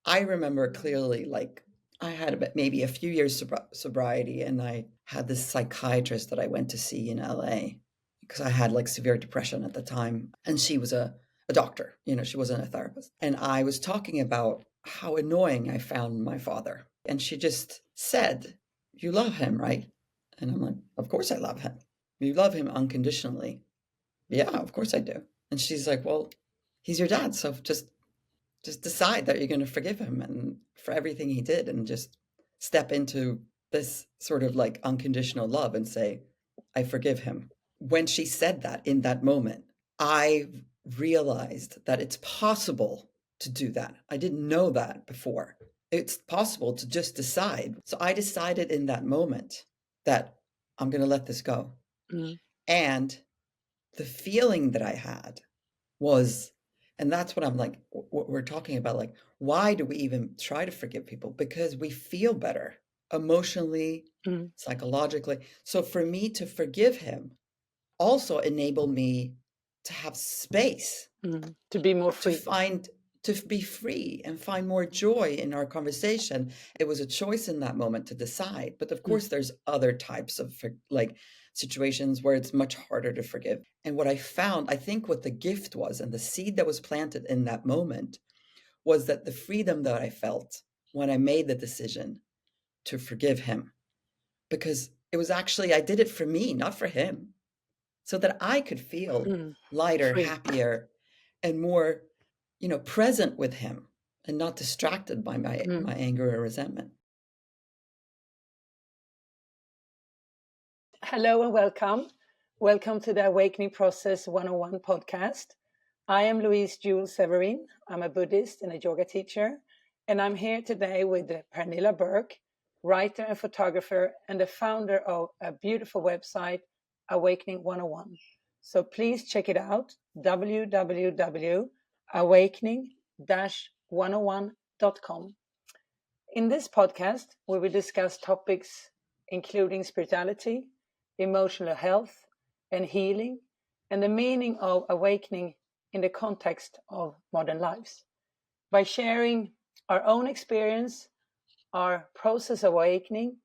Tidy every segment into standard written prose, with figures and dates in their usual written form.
I remember clearly, like, I had maybe a few years sobriety, and I had this psychiatrist that I went to see in LA because I had like severe depression at the time. And she was a doctor, she wasn't a therapist. And I was talking about how annoying I found my father. And she just said, "You love him, right?" And I'm like, "Of course I love him." "You love him unconditionally." "Yeah, of course I do." And she's like, "Well, he's your dad, so just decide that you're going to forgive him and for everything he did, and just step into this sort of like unconditional love and say, I forgive him." When she said that in that moment, I realized that it's possible to do that. I didn't know that before. It's possible to just decide. So I decided in that moment that I'm going to let this go. Mm. And the feeling that I had was, and that's what I'm like, what we're talking about, like, why do we even try to forgive people? Because we feel better emotionally, Mm. psychologically. So for me to forgive him also enabled me to have space, To be more free. to be free and find more joy in our conversation. It was a choice in that moment to decide. But of course, there's other types of like situations where it's much harder to forgive. And what I found, I think what the gift was and the seed that was planted in that moment was that the freedom that I felt when I made the decision to forgive him, because it was actually, I did it for me, not for him, so that I could feel lighter, Free. happier, and more, present with him and not distracted by my anger or resentment. Hello and welcome. Welcome to the Awakening Process 101 podcast. I am Louise Juel Severin. I'm a Buddhist and a yoga teacher. And I'm here today with Pernilla Burke, writer and photographer, and the founder of a beautiful website, Awakening 101. So please check it out, www.awakening-101.com. In this podcast, we will discuss topics including spirituality, emotional health, and healing, and the meaning of awakening in the context of modern lives. By sharing our own experience, our process of awakening,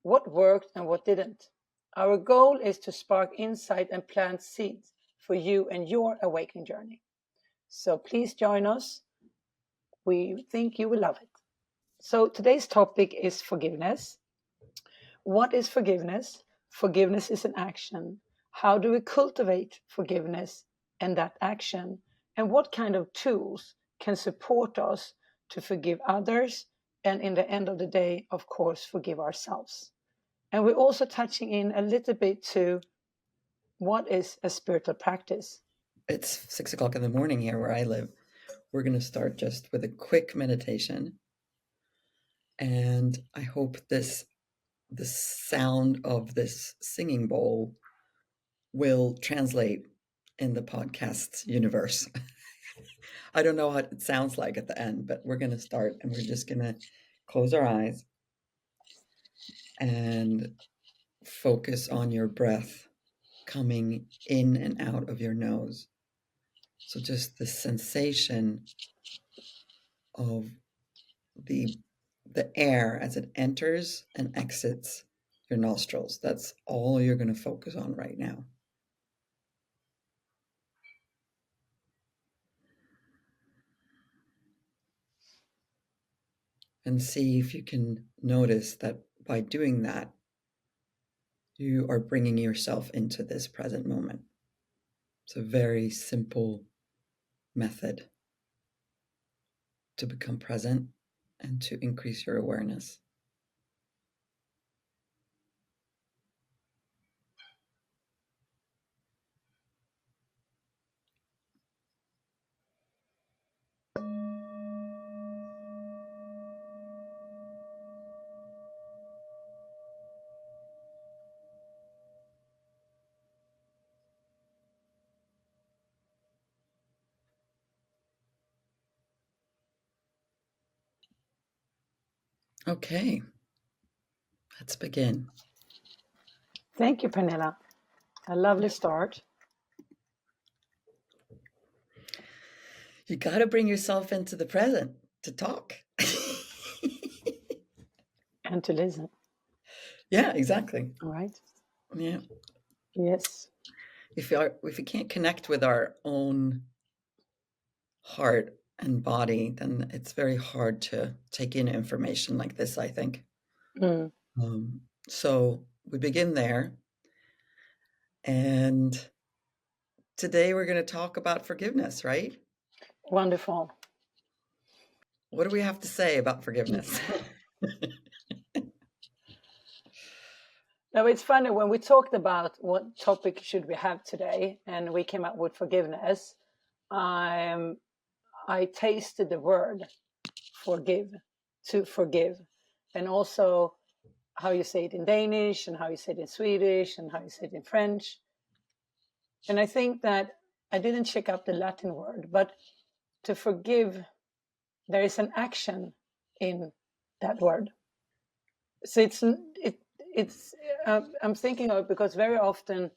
what worked and what didn't, our goal is to spark insight and plant seeds for you and your awakening journey. So please join us. We think you will love it. So today's topic is forgiveness. What is forgiveness? Forgiveness is an action. How do we cultivate forgiveness and that action? And what kind of tools can support us to forgive others? And in the end of the day, of course, forgive ourselves. And we're also touching in a little bit to what is a spiritual practice. It's 6:00 in the morning here where I live. We're going to start just with a quick meditation. And I hope the sound of this singing bowl will translate in the podcast universe. I don't know what it sounds like at the end, but we're going to start, and we're just going to close our eyes and focus on your breath coming in and out of your nose. So just the sensation of the air as it enters and exits your nostrils. That's all you're going to focus on right now. And see if you can notice that by doing that, you are bringing yourself into this present moment. It's a very simple method to become present and to increase your awareness. Okay, let's begin. Thank you, Pernilla. A lovely start. You got to bring yourself into the present to talk. And to listen. Yeah, exactly. All right. Yeah. Yes. If we can't connect with our own heart and body, then it's very hard to take in information like this, I think. Mm. So we begin there. And today we're going to talk about forgiveness, right? Wonderful. What do we have to say about forgiveness? Now, it's funny when we talked about what topic should we have today, and we came up with forgiveness. I tasted the word forgive, to forgive, and also how you say it in Danish, and how you say it in Swedish, and how you say it in French. And I think that I didn't check up the Latin word, but to forgive, there is an action in that word. So it's I'm thinking of it because very often,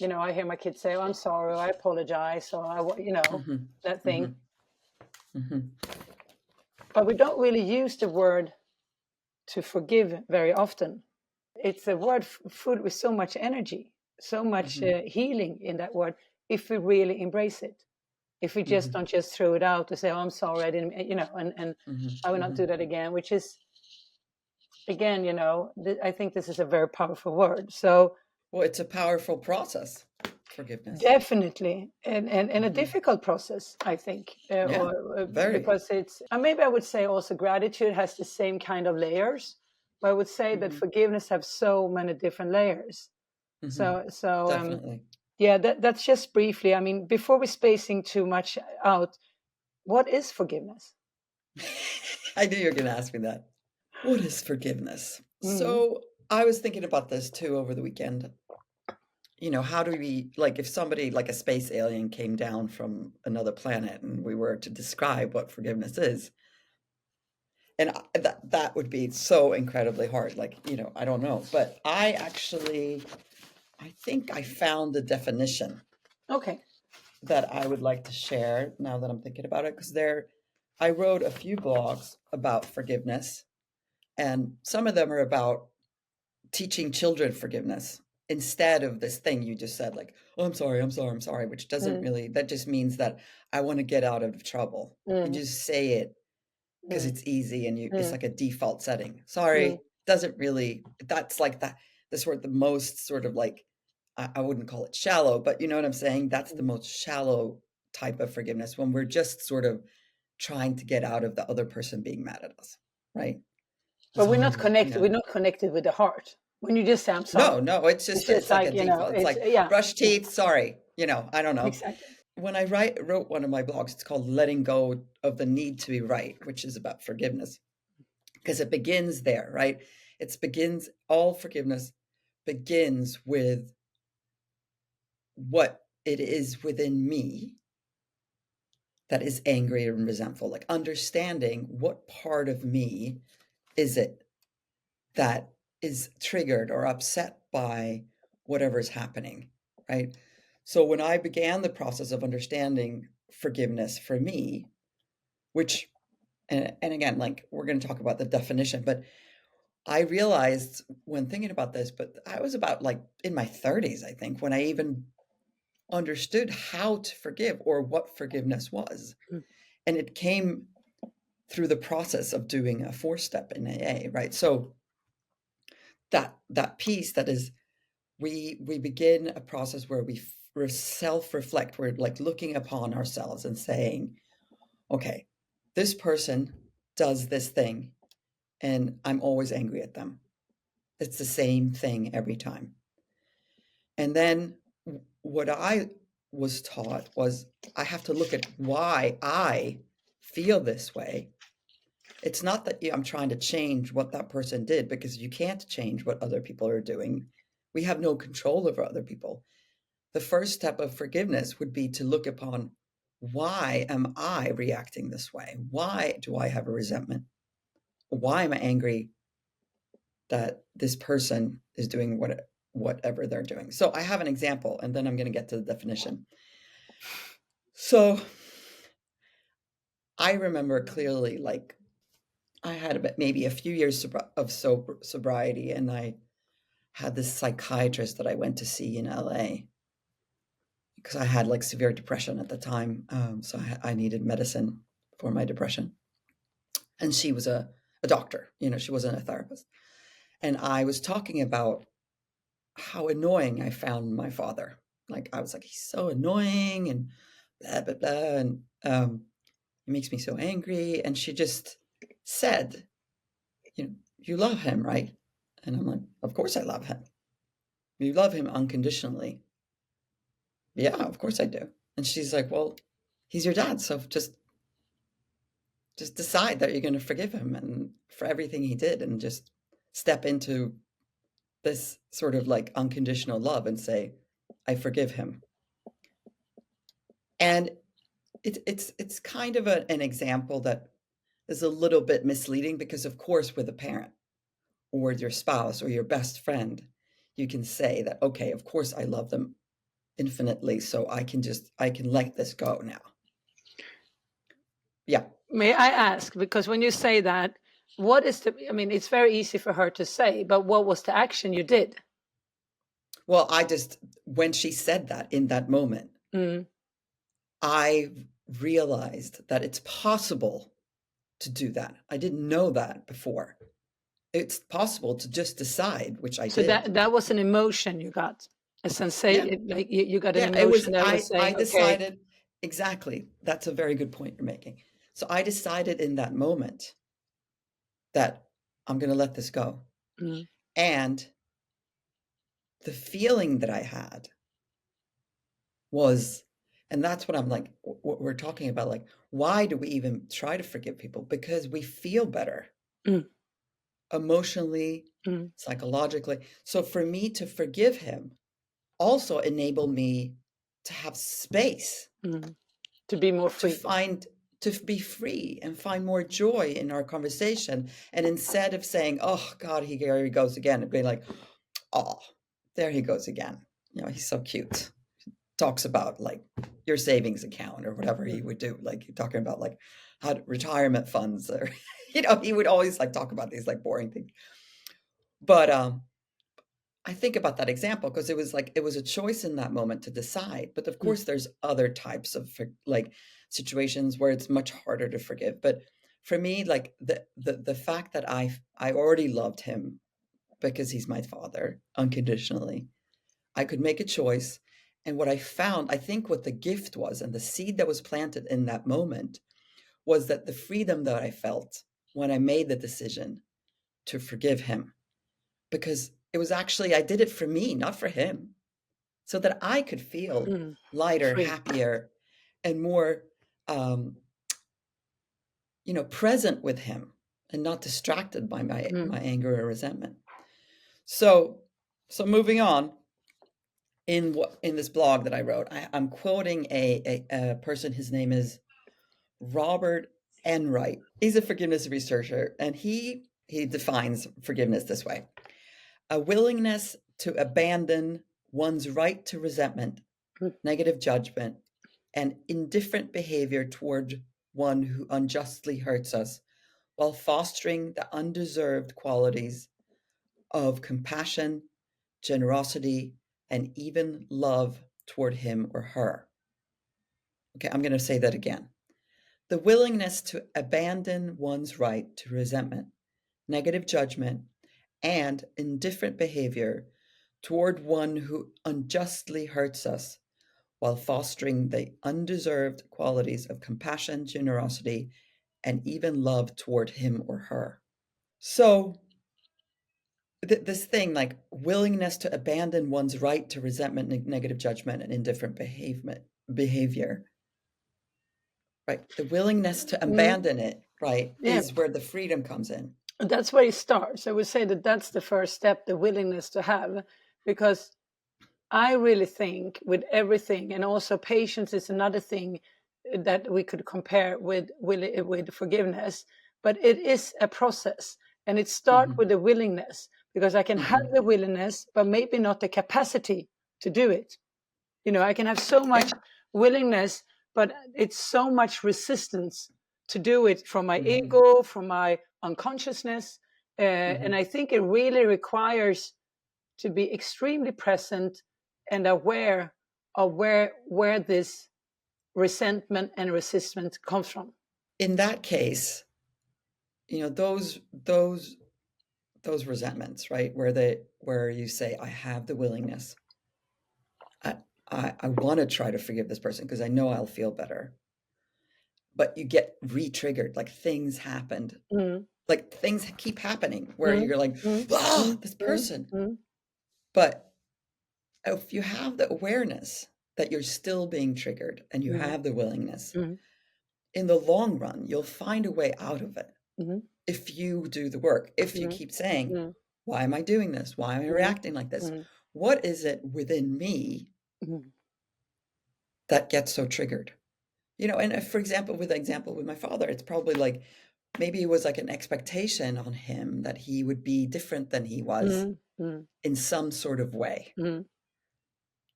I hear my kids say, "Oh, I'm sorry," or "I apologize," or Mhm, that thing. mhm, mhm. But we don't really use the word to forgive very often. It's a word full with so much energy, so much Mhm, healing in that word, if we really embrace it. If we just mhm, don't just throw it out to say, "Oh, I'm sorry, I didn't," and mhm, I will not do mhm. that again, which is, again, I think this is a very powerful word. So Well, it's a powerful process, forgiveness. definitely, and a Mhm. difficult process, I think, Yeah, very. because it's, maybe I would say also gratitude has the same kind of layers, but I would say that Mhm, forgiveness have so many different layers. mhm. So Definitely. yeah, that's just briefly. I mean, before we're spacing too much out, what is forgiveness? I knew you were going to ask me that. What is forgiveness? Mm, So I was thinking about this too over the weekend. How do we, like, if somebody like a space alien came down from another planet and we were to describe what forgiveness is, and that would be so incredibly hard. Like, I don't know, but I think I found the definition okay. that I would like to share now that I'm thinking about it, because I wrote a few blogs about forgiveness, and some of them are about teaching children forgiveness instead of this thing you just said, like, oh, I'm sorry, I'm sorry, I'm sorry, which doesn't Mm, really, that just means that I want to get out of trouble. You mm, just say it because mm, it's easy and it's mm, like a default setting. mm, Sorry, doesn't really, that's like that, the sort the most sort of like, I wouldn't call it shallow, but you know what I'm saying? That's the mm. most shallow type of forgiveness, when we're just sort of trying to get out of the other person being mad at us, right? But we're not Sorry, connected. We're not connected with the heart. When you just say "I'm sorry," No, no, it's it's just just it's like a like, default. It's it's, like yeah, brush yeah, teeth, sorry. I don't know. exactly. When I wrote one of my blogs, it's called Letting Go of the Need to Be Right, which is about forgiveness. Because it begins there, right? All forgiveness begins with what it is within me that is angry and resentful. Like understanding what part of me is it that is triggered or upset by whatever's happening, right? So when I began the process of understanding forgiveness for me, which, and again, like we're going to talk about the definition, but I realized when thinking about this, but I was about like in my 30s, I think, when I even understood how to forgive or what forgiveness was. Mm. And it came through the process of doing a 4-step in AA, right? So that piece that is, we begin a process where we self-reflect. We're like looking upon ourselves and saying, okay, this person does this thing and I'm always angry at them. It's the same thing every time. And then what I was taught was I have to look at why I feel this way. It's not that I'm trying to change what that person did, because you can't change what other people are doing. We have no control over other people. The first step of forgiveness would be to look upon, why am I reacting this way? Why do I have a resentment? Why am I angry that this person is doing whatever they're doing? So I have an example, and then I'm going to get to the definition. So I remember clearly, like I had maybe a few years of sobriety, and I had this psychiatrist that I went to see in LA because I had like severe depression at the time. So I needed medicine for my depression. And she was a doctor, she wasn't a therapist. And I was talking about how annoying I found my father. Like, I was like, he's so annoying and blah, blah, blah. And it makes me so angry. And she just said, you love him, right? And I'm like, of course I love him. You love him unconditionally. Yeah, of course I do. And she's like, well, he's your dad. So just decide that you're going to forgive him and for everything he did, and just step into this sort of like unconditional love and say, I forgive him. And it's kind of an example that is a little bit misleading, because of course with a parent or with your spouse or your best friend, you can say that, okay, of course I love them infinitely, so I can let this go now. Yeah. May I ask, because when you say that, what is it's very easy for her to say, but what was the action you did? Well, when she said that in that moment, I realized that it's possible to do that. I didn't know that before. It's possible to just decide, which I So did. that was an emotion you got, a sensation, like you got an Yeah, it was. emotion that was I saying, okay. decided exactly. That's a very good point you're making. So I decided in that moment that I'm going to let this go, and the feeling that I had was, and that's what I'm like, what we're talking about, like, why do we even try to forgive people? Because we feel better emotionally, psychologically. So for me to forgive him also enabled me to have space, to be more free, to be free and find more joy in our conversation. And instead of saying, oh God, here he goes again, and being like, oh, there he goes again. He's so cute. Talks about like your savings account or whatever he would do. Like, talking about like how retirement funds, or, he would always like talk about these like boring things. But I think about that example because it was a choice in that moment to decide. But of course, there's other types of like situations where it's much harder to forgive. But for me, like the fact that I already loved him because he's my father unconditionally, I could make a choice. And what I found, I think what the gift was, and the seed that was planted in that moment, was that the freedom that I felt when I made the decision to forgive him, because it was actually, I did it for me, not for him, so that I could feel lighter, free, happier, and more, present with him, and not distracted by my anger or resentment. So moving on, in this blog that I wrote, I'm quoting a person. His name is Robert Enright. He's a forgiveness researcher, and he defines forgiveness this way: a willingness to abandon one's right to resentment, negative judgment, and indifferent behavior toward one who unjustly hurts us, while fostering the undeserved qualities of compassion, generosity, and even love toward him or her. Okay, I'm going to say that again. The willingness to abandon one's right to resentment, negative judgment, and indifferent behavior toward one who unjustly hurts us, while fostering the undeserved qualities of compassion, generosity, and even love toward him or her. So this thing, like willingness to abandon one's right to resentment, negative judgment, and indifferent behavior, right? The willingness to abandon it, right, is where the freedom comes in. That's where it starts. I would say that that's the first step, the willingness to have, because I really think with everything, and also patience is another thing that we could compare with forgiveness, but it is a process, and it starts with the willingness, because I can have the willingness, but maybe not the capacity to do it. I can have so much willingness, but it's so much resistance to do it from my ego, from my unconsciousness. And I think it really requires to be extremely present and aware of where this resentment and resistance comes from. In that case, those resentments, right? Where you say, I have the willingness. I want to try to forgive this person because I know I'll feel better. But you get re-triggered, like things happened. Like things keep happening where you're like, this person. But if you have the awareness that you're still being triggered and you have the willingness, in the long run, you'll find a way out of it. If you do the work, if you keep saying, why am I doing this? Why am I reacting like this? What is it within me that gets so triggered? And if, for example, with my father, it's probably like, maybe it was like an expectation on him that he would be different than he was in some sort of way.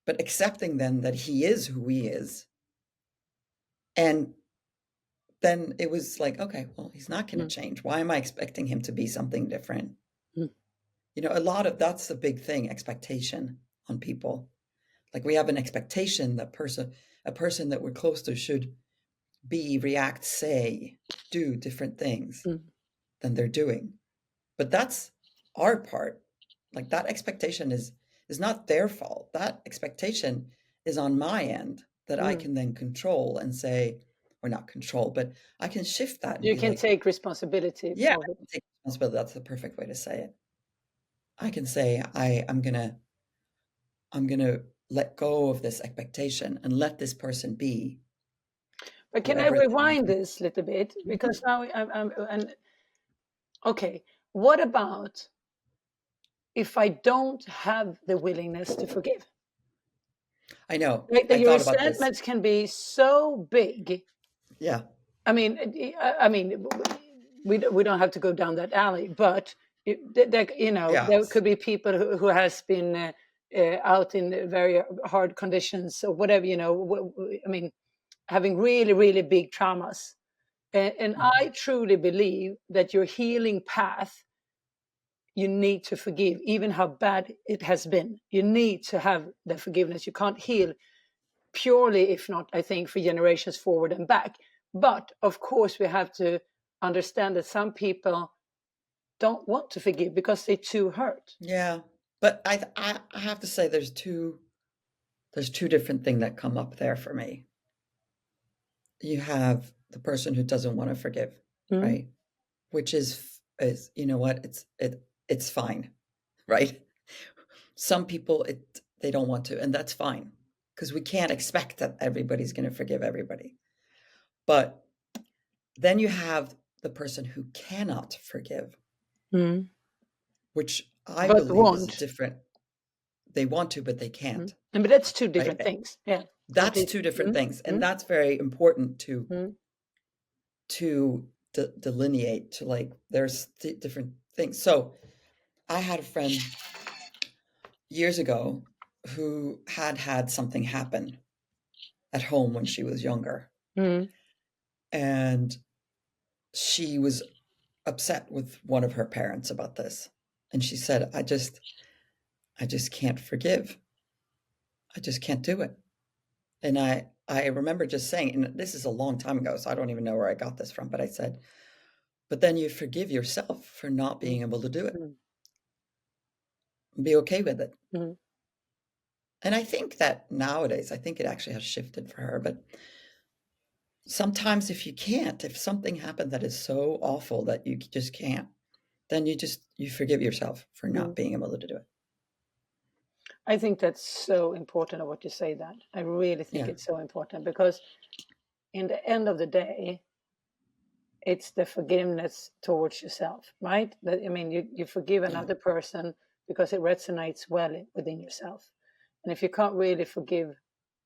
But accepting then that he is who he is. And then it was like, okay, well, he's not going to change. Why am I expecting him to be something different? A lot of that's the big thing, expectation on people. Like we have an expectation that a person that we're close to should be, react, say, do different things than they're doing. But that's our part. Like that expectation is not their fault. That expectation is on my end that I can then control and say, or not control, but I can shift that and you be can like, take responsibility. yeah, I can take responsibility. That's the perfect way to say it. I can say I'm gonna let go of this expectation and let this person be. But can I rewind this a little bit? Because now okay, what about if I don't have the willingness to forgive? I know. Like I your thought about this. resentments can be so big. Yeah. I mean, we don't have to go down that alley, but there could be people who has been out in very hard conditions or whatever. I mean, having really, really big traumas. And I truly believe that your healing path, you need to forgive, even how bad it has been. You need to have the forgiveness. You can't heal purely, if not, I think, for generations forward and back. But of course, we have to understand that some people don't want to forgive because they're too hurt. Yeah. But I have to say there's two different things that come up there for me. You have the person who doesn't want to forgive, right? Which is what, it's fine, right? Some people they don't want to, and that's fine, because we can't expect that everybody's going to forgive everybody. But then you have the person who cannot forgive, which I believe is different. They want to, but they can't. But that's two different things. Yeah, that's two different things, and that's very important to delineate. To like, there's different things. So, I had a friend years ago who had something happen at home when she was younger, and she was upset with one of her parents about this, and she said, I just can't forgive. I just can't do it. And I remember just saying, and this is a long time ago, so I don't even know where I got this from, but I said, but then you forgive yourself for not being able to do it. Be okay with it. And I think that nowadays, I think it actually has shifted for her, but sometimes if something happened that is so awful that you just can't, then you forgive yourself for not being able to do it. I think that's so important of what you say that. I really think it's so important, because in the end of the day, it's the forgiveness towards yourself, right? I mean, you forgive another person because it resonates well within yourself. And if you can't really forgive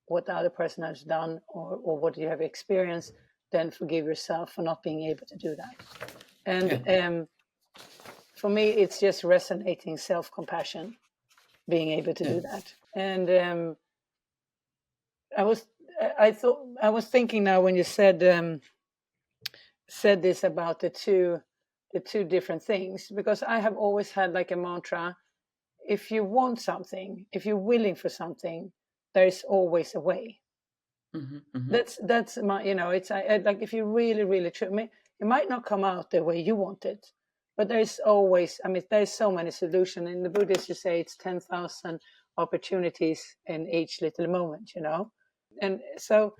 what the other person has done or what you have experienced, then forgive yourself for not being able to do that. And for me, it's just resonating self-compassion, being able to do that. And I was thinking now when you said this about the two the two different things, because I have always had like a mantra: if you want something, if you're willing for something, there is always a way. That's my, it's like, if you really really try, it might not come out the way you want it, but there's always, I mean, there's so many solutions. In the Buddhists, you say it's 10,000 opportunities in each little moment, and so,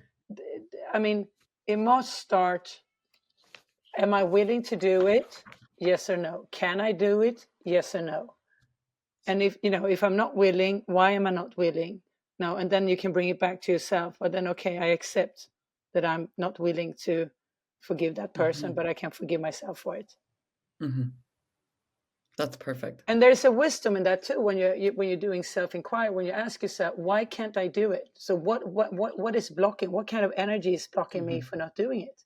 I mean, it must start: am I willing to do it? Yes or no. Can I do it? Yes or no. And if I'm not willing, why am I not willing? No, and then you can bring it back to yourself. But then, okay, I accept that I'm not willing to forgive that person, but I can forgive myself for it. That's perfect. And there's a wisdom in that too, when you're doing self-inquiry, when you ask yourself, why can't I do it? So what is blocking? What kind of energy is blocking me for not doing it?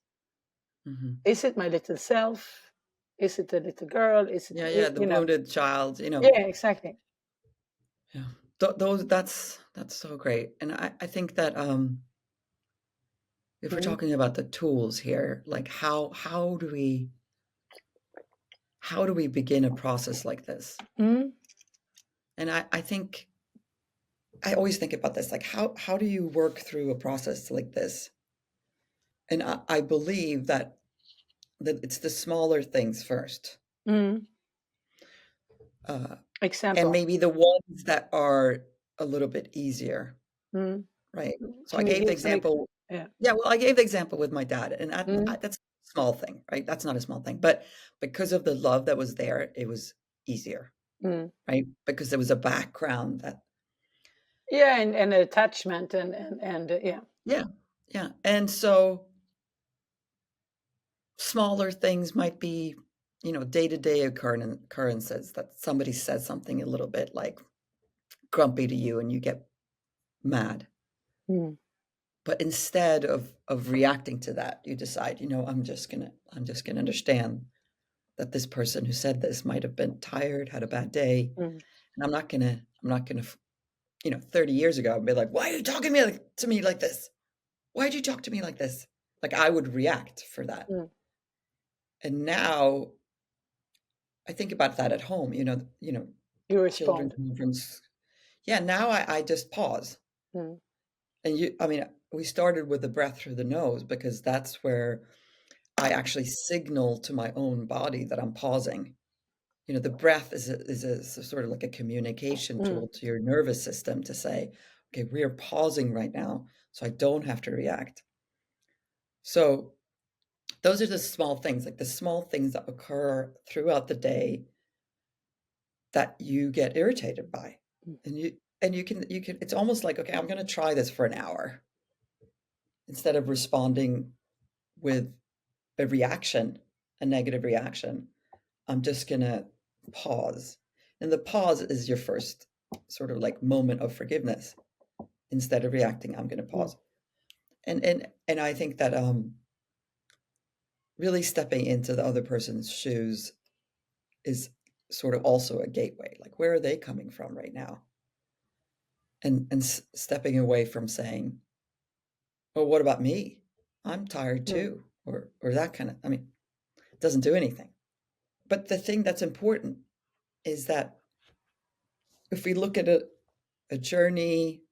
Is it my little self? Is it the little girl? Is it, Yeah, the wounded child, Yeah, exactly. Yeah, those that's so great, and I think that if we're talking about the tools here, like how do we begin a process like this? And I think I always think about this, like how do you work through a process like this? And I believe that it's the smaller things first. Example. And maybe the ones that are a little bit easier, right? So I Can you gave the give some? example. Yeah. Well, I gave the example with my dad, and that's a small thing, right? That's not a small thing, but because of the love that was there, it was easier, right? Because there was a background that. Yeah, and attachment and yeah. Yeah, and so smaller things might be, day-to-day occurrences that somebody says something a little bit like grumpy to you, and you get mad. But instead of reacting to that, you decide, I'm just gonna understand that this person who said this might have been tired, had a bad day, and I'm not gonna 30 years ago, I'd be like, why are you talking to me like this? Why'd you talk to me like this? Like, I would react for that. And now I think about that at home, You children respond. coming from, yeah, now I just pause. And we started with the breath through the nose because that's where I actually signal to my own body that I'm pausing. The breath is a sort of like a communication tool to your nervous system to say, okay, we are pausing right now, so I don't have to react. So those are the small things, like the small things that occur throughout the day that you get irritated by. And you can, it's almost like, okay, I'm going to try this for an hour instead of responding with a reaction, a negative reaction. I'm just going to pause. And the pause is your first sort of like moment of forgiveness. Instead of reacting, I'm going to pause. And I think that really stepping into the other person's shoes is sort of also a gateway. Like, where are they coming from right now? And stepping away from saying, well, what about me? I'm tired too. Or that kind of, it doesn't do anything. But the thing that's important is that if we look at a journey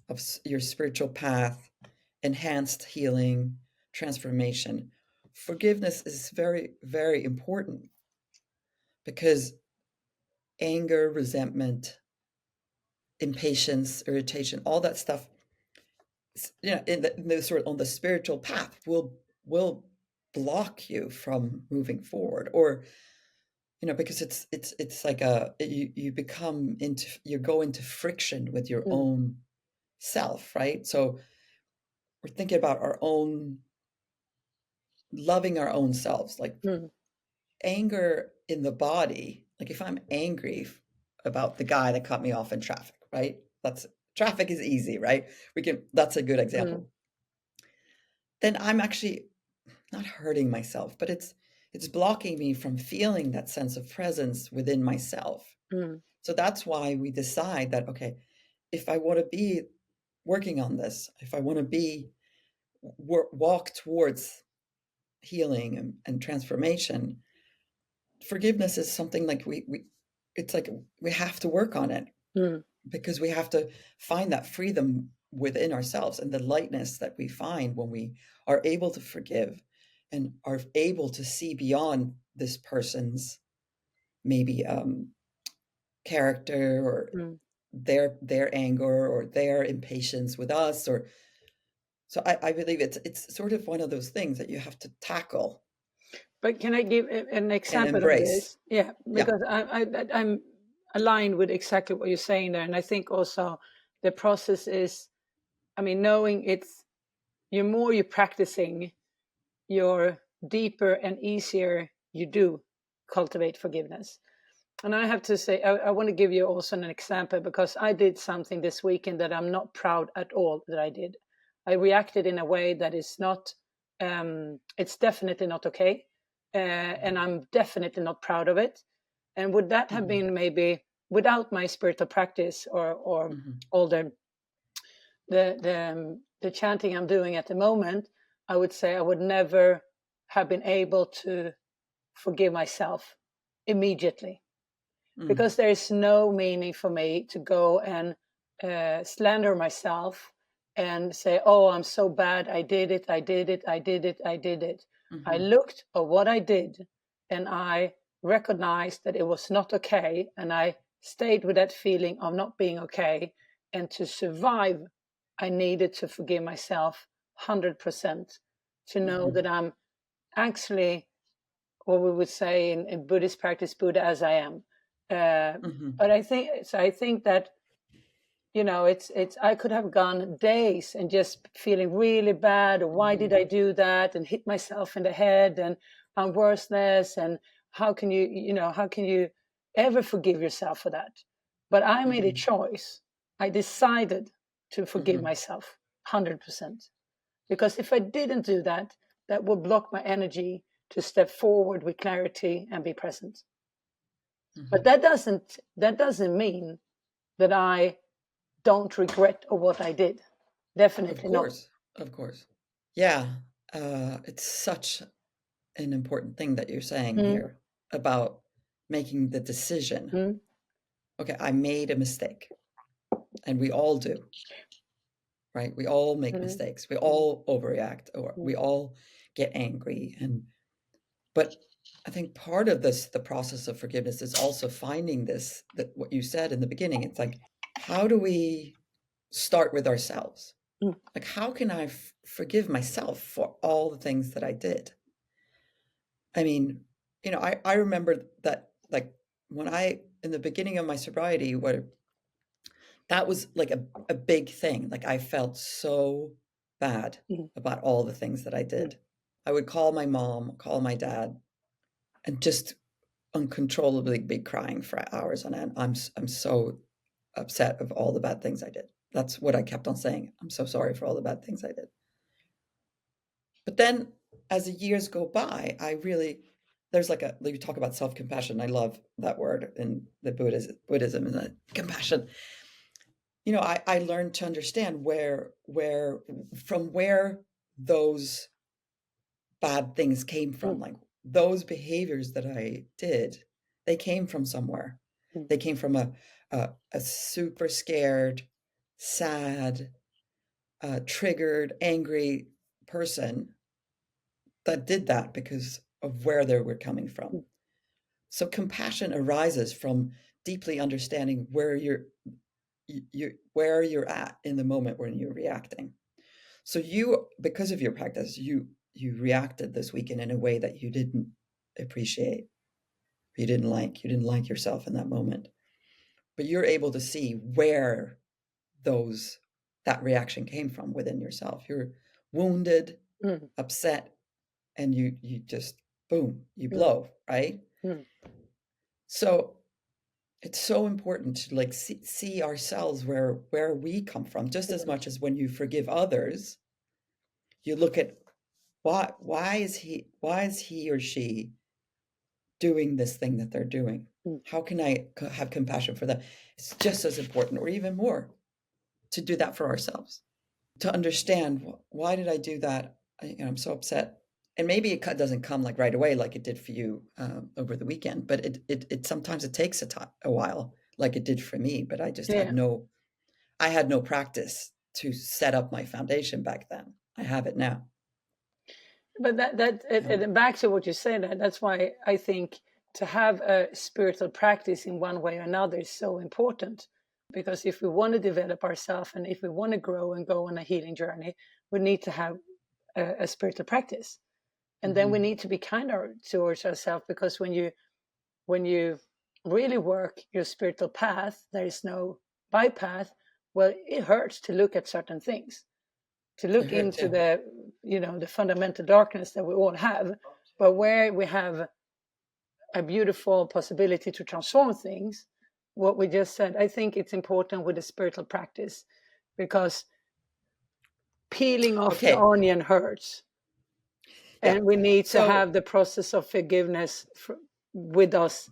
of your spiritual path, enhanced healing, transformation, forgiveness is very, very important, because anger, resentment, impatience, irritation, all that stuff, in the sort of on the spiritual path will block you from moving forward, or because it's like you become you go into friction with your own self, right? So we're thinking about loving our own selves, like anger in the body. Like, if I'm angry about the guy that cut me off in traffic, right? Traffic is easy, right? That's a good example. Then I'm actually not hurting myself, but it's blocking me from feeling that sense of presence within myself. So that's why we decide that, okay, if I want to be working on this, if I want to be walk towards healing and transformation, forgiveness is something like we it's like we have to work on it, Mm. because we have to find that freedom within ourselves and the lightness that we find when we are able to forgive and are able to see beyond this person's maybe character, or Mm. their anger or their impatience with us. Or so I believe it's sort of one of those things that you have to tackle But can I give an and example of embrace. this? Yeah, Yeah. because I'm aligned with exactly what you're saying there, and I think also the process is, I mean, knowing it's you're more you're practicing, you're deeper and easier you do cultivate forgiveness. And I have to say, I want to give you also an example because I did something this weekend that I'm not proud at all that I did. I reacted in a way that is not, it's definitely not okay. And I'm definitely not proud of it. And would that have Hmm. been maybe without my spiritual practice or Hmm. all the chanting I'm doing at the moment, I would say I would never have been able to forgive myself immediately, Hmm. because there is no meaning for me to go and slander myself and say, "Oh, I'm so bad. I did it. I did it. I did it. I did it." I Hmm. looked at what I did, and I recognized that it was not okay, and I stayed with that feeling of not being okay. And to survive, I needed to forgive myself 100% to know Hmm. that I'm actually what we would say in Buddhist practice, Buddha as I am. Hmm. But I think so. I think that it's. I could have gone days and just feeling really bad. Or why did Hmm. I do that? And hit myself in the head and I'm worthless. And how can how can you ever forgive yourself for that? But I made a Hmm. choice. I decided to forgive Hmm. myself 100%. Because if I didn't do that, that would block my energy to step forward with clarity and be present. But Hmm. that doesn't mean that I don't regret or what I did. Of Definitely not. course, of course. Yeah, it's such an important thing that you're saying Mm, here about making the decision. mm, Okay, I made a mistake, and we all do, right? We all make mm, mistakes. We mm, all overreact, or we mm, all get angry. And but I think part of this, the process of forgiveness, is also finding this, that what you said in the beginning. It's like, how do we start with ourselves? mm, Like, how can I forgive myself for all the things that I did? I mean, I remember that, like, when in the beginning of my sobriety, what that was like a big thing. Like, I felt so bad mm, about all the things that I mm, did. I would call my mom, call my dad, and just uncontrollably be crying for hours on end. I'm so upset of all the bad things I did. That's what I kept on saying. I'm so sorry for all the bad things I did. But then as the years go by, I really there's like you talk about self-compassion. I love that word in the Buddhism and the compassion. I learned to understand where those bad things came from. mm, Like, those behaviors that I did, they came from somewhere. mm, They came from a super scared, sad, triggered, angry person that did that because of where they were coming from. mm, So compassion arises from deeply understanding where you're at in the moment when you're reacting. So because of your practice, you reacted this weekend in a way that you didn't appreciate, you didn't like yourself in that moment. But you're able to see where those that reaction came from within yourself. You're wounded, mm, upset, and you just boom, you mm, blow, right? mm. So it's so important to like see ourselves where we come from, just as much as when you forgive others, you look at why is he or she doing this thing that they're doing? Mm. How can I have compassion for them? It's just as important, or even more, to do that for ourselves, to understand why did I do that? I'm so upset, and maybe it doesn't come like right away like it did for you over the weekend, but it sometimes it takes a while like it did for me, but I just Yeah. had no practice to set up my foundation back then. I have it now. But back to what you said, that's why I think to have a spiritual practice in one way or another is so important. Because if we want to develop ourselves and if we want to grow and go on a healing journey, we need to have a spiritual practice. And then we need to be kinder towards ourselves, because when you really work your spiritual path, there is no bypass. Well, it hurts to look at certain things, to It look hurt into too. the fundamental darkness that we all have, but where we have a beautiful possibility to transform things. What we just said, I think it's important with the spiritual practice, because peeling off the Okay. onion hurts, Yeah. and we need to So have the process of forgiveness with us,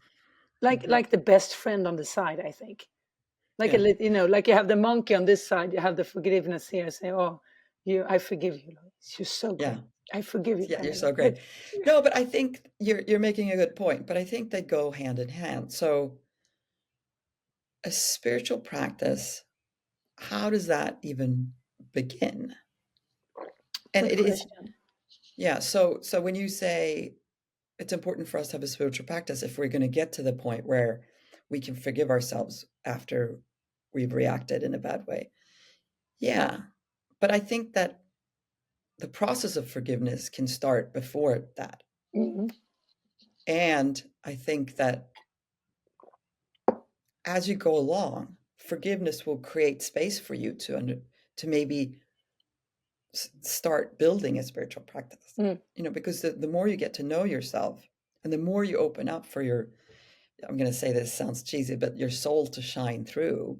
like the best friend on the side. I think, like yeah. like you have the monkey on this side, you have the forgiveness here. Say, oh, I forgive you, Louise. You're so Yeah. great. I forgive you, Yeah, you're Pernilla. so great. No, but I think you're making a good point, but I think they go hand in hand. So a spiritual practice, how does that even begin? And Good it is, question. yeah, so when you say it's important for us to have a spiritual practice if we're going to get to the point where we can forgive ourselves after we've reacted in a bad way. Yeah. But I think that the process of forgiveness can start before that. Mhm. And I think that as you go along, forgiveness will create space for you to maybe start building a spiritual practice. Mm. Because the more you get to know yourself and the more you open up for your, I'm going to say this sounds cheesy, but your soul to shine through,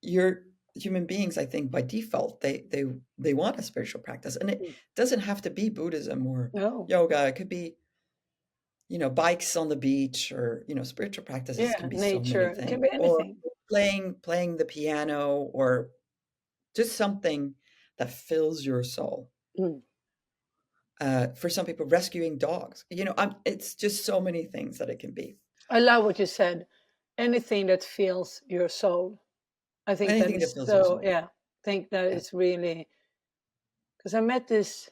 your human beings, I think by default, they want a spiritual practice. And it Mm. doesn't have to be Buddhism or No. yoga. It could be, bikes on the beach, or, spiritual practices Yeah, can be so many nature. It can things. be Or anything. playing the piano, or just something that fills your soul. Mm. For some people, rescuing dogs. It's just so many things that it can be. I love what you said. Anything that fills your soul. I think that Anything that is fills your so. soul. Yeah, I think that Yeah. is really, because I met this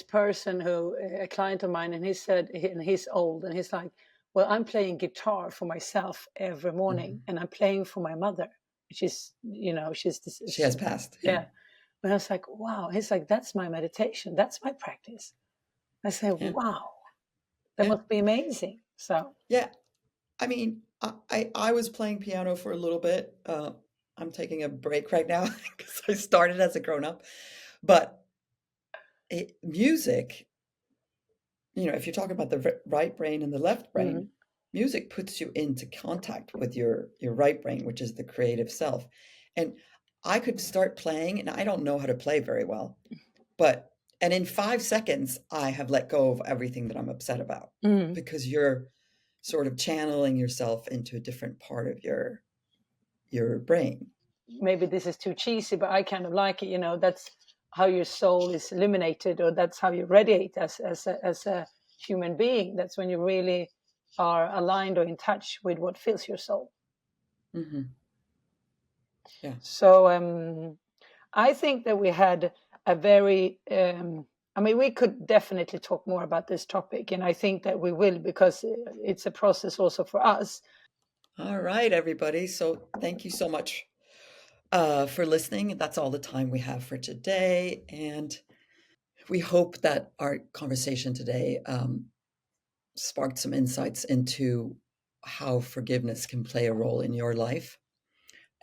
person who, a client of mine, and he said, and he's old, and he's like, well, I'm playing guitar for myself every morning, Mhm. and I'm playing for my mother. She's this. She has passed. Yeah. Yeah. And I was like, wow. He's like, that's my meditation. That's my practice. I said, Yeah. wow, that Yeah. must be amazing. So, Yeah. I mean, I was playing piano for a little bit. I'm taking a break right now because I started as a grown up. But music, if you're talking about the right brain and the left mhm. brain, music puts you into contact with your right brain, which is the creative self. And I could start playing, and I don't know how to play very well, and in 5 seconds, I have let go of everything that I'm upset about, Mhm. because you're sort of channeling yourself into a different part of your brain. Maybe this is too cheesy, but I kind of like it. That's how your soul is illuminated, or that's how you radiate as a human being. That's when you really are aligned or in touch with what fills your soul. Hmm. Yeah. So I think that we had a very. I mean, we could definitely talk more about this topic, and I think that we will, because it's a process also for us. All right, everybody. So thank you so much for listening. That's all the time we have for today. And we hope that our conversation today sparked some insights into how forgiveness can play a role in your life,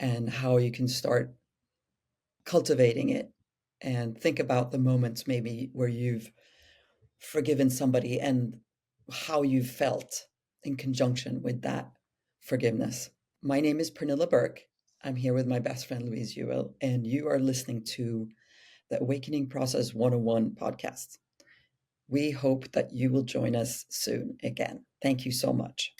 and how you can start cultivating it, and think about the moments maybe where you've forgiven somebody and how you felt in conjunction with that forgiveness. My name is Pernilla Burke. I'm here with my best friend Louise Juel, and you are listening to the Awakening Process 101 podcast. We hope that you will join us soon again. Thank you so much.